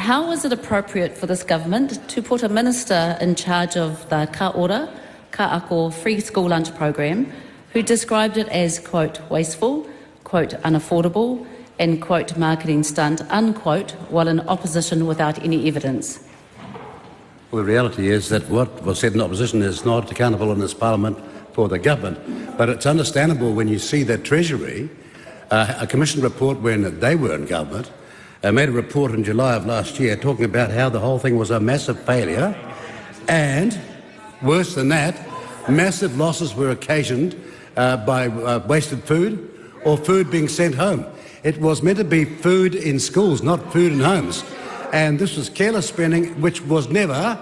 How is it appropriate for this government to put a minister in charge of the Ka Ora, Ka Ako free school lunch program, who described it as, quote, wasteful, quote, unaffordable, and, quote, marketing stunt, unquote, while in opposition without any evidence? Well, the reality is that what was said in opposition is not accountable in this parliament for the government. But it's understandable when you see that Treasury, a commission report when they were in government, made a report in July of last year talking about how the whole thing was a massive failure, and, worse than that, massive losses were occasioned by wasted food or food being sent home. It was meant to be food in schools, not food in homes. And this was careless spending which was never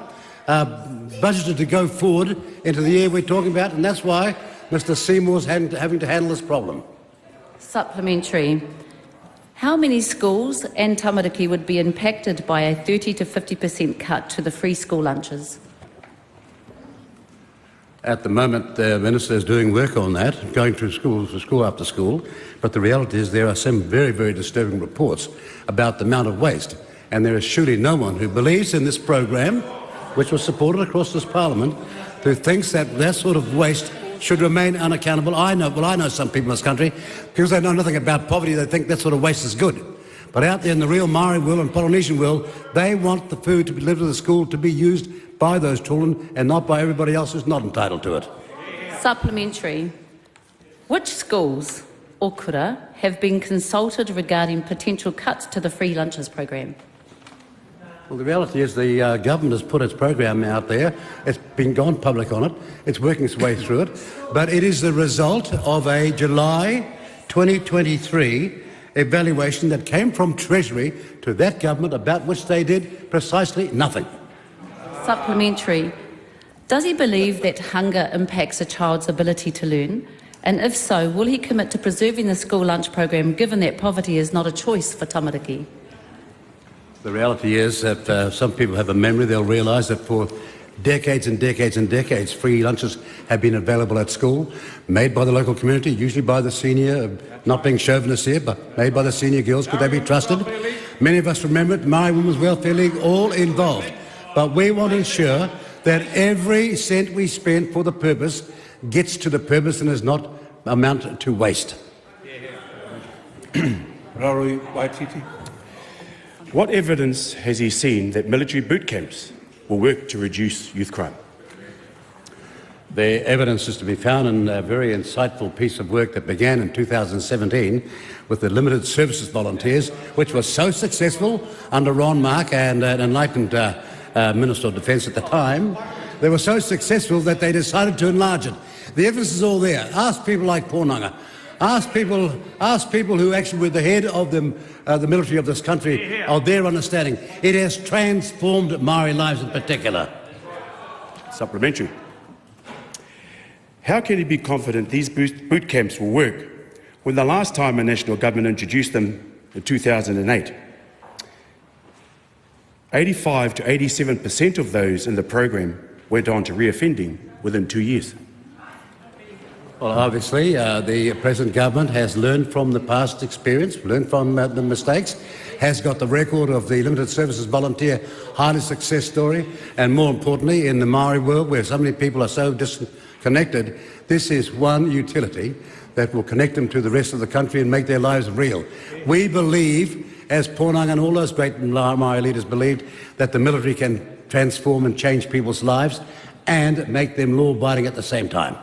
budgeted to go forward into the year we're talking about, and that's why Mr Seymour's having to handle this problem. Supplementary. How many schools and tamariki would be impacted by a 30 to 50% cut to the free school lunches? At the moment, the Minister is doing work on that, going through school after school, but the reality is there are some very, very disturbing reports about the amount of waste, and there is surely no one who believes in this program, which was supported across this parliament, who thinks that that sort of waste should remain unaccountable. I know some people in this country, because they know nothing about poverty, they think that sort of waste is good. But out there in the real Maori world and Polynesian world, they want the food to be delivered to the school to be used by those children and not by everybody else who's not entitled to it. Supplementary. Which schools or kura have been consulted regarding potential cuts to the free lunches program? Well, the reality is the government has put its program out there. It's been gone public on it. It's working its way through it. But it is the result of a July 2023 evaluation that came from Treasury to that government, about which they did precisely nothing. Supplementary. Does he believe that hunger impacts a child's ability to learn? And if so, will he commit to preserving the school lunch program, given that poverty is not a choice for tamariki? The reality is that some people have a memory. They'll realise that for decades and decades and decades, free lunches have been available at school, made by the local community, usually by the senior, not being chauvinist here, but made by the senior girls. Could they be trusted? Many of us remember it, Maori Women's Welfare League, all involved. But we want to ensure that every cent we spend for the purpose gets to the purpose and does not amount to waste. WhangareiTim. What evidence has he seen that military boot camps will work to reduce youth crime? The evidence is to be found in a very insightful piece of work that began in 2017 with the Limited Services Volunteers, which was so successful under Ron Mark and an enlightened Minister of Defence at the time. They were so successful that they decided to enlarge it. The evidence is all there. Ask people like Pōnanga. Ask people who actually were the head of the military of this country, of their understanding. It has transformed Maori lives in particular. Supplementary. How can he be confident these boot camps will work when the last time a national government introduced them in 2008, 85 to 87% of those in the program went on to reoffending within 2 years? Well, obviously, the present government has learned from the past experience, learned from the mistakes, has got the record of the Limited Services Volunteer highly success story, and more importantly, in the Maori world, where so many people are so disconnected, this is one utility that will connect them to the rest of the country and make their lives real. We believe, as Pōnanga and all those great Maori leaders believed, that the military can transform and change people's lives and make them law-abiding at the same time.